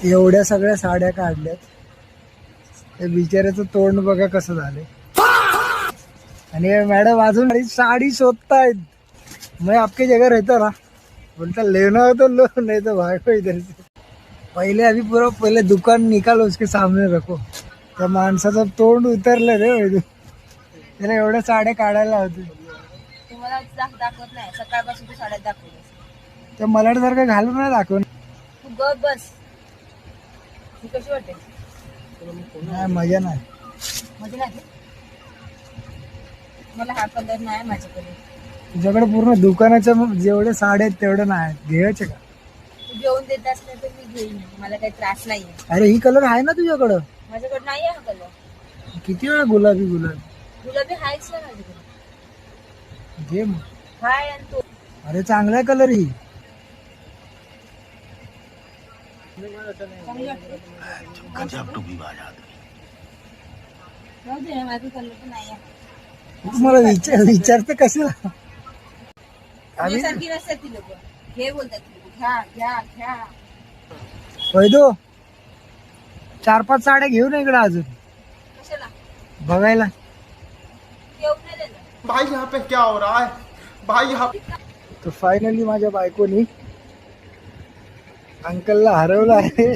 एवढ्या सगळ्या साड्या काढल्यात. त्या बिचाऱ्याचं तोंड बघा कसं झालंय. आणि मॅडम अजून साडी शोधतायत. मैं आपके जगह रहता ना, बोलता लेना हो तो लो, नहीं तो भागो इधर से. पहिले अभी पूरा पहिले दुकान निकालो उसके सामने रखो. त्या माणसाचं तोंड उतरलं रे वैदू. त्याला एवढ्या साड्या काढायला होते. तुम्हाला दाखवत नाही, सकाळपासून तू साड्या दाखवलीस. त्या मलाडसारखं घालून नाही दाखवून. तू गप बस. ती कशी वाटते? नाही मजा नाही. मजा नाही. मला हा कलर नाही माझ्याकडे. तुझ्याकडे पूर्ण दुकानाच्या जेवढे साड्या आहेत तेवढे नाही. घ्यायचे का? तू घेऊन देत असलं तर मी घेईन, मला काही त्रास नाहीये. अरे ही कलर आहे ना तुझ्याकडं. माझ्याकडे नाहीये हा कलर. किती वेळा गुलाबी गुलाबी. गुलाबी हायच ना माझ्याकडे. घे मग. हाय आणि तो. अरे चांगला आहे कलर ही. चांगली वाटते. जाऊ दे, माझा कलर तर नाहीये. तुम्हाला विचारते कसं. तुझ्यासारखी नसतात ती लोक. हे बोलतात ती लोक, घ्या घ्या घ्या. वैदो 4-5 साड्या घेऊन इकडे अजून कशाला बघायला. घेऊन नाही दिलं. भाई यहाँ पे क्या हो रहा है भाई यहाँ तर फायनली माझ्या बायकोनी अंकलला हरवलं आहे.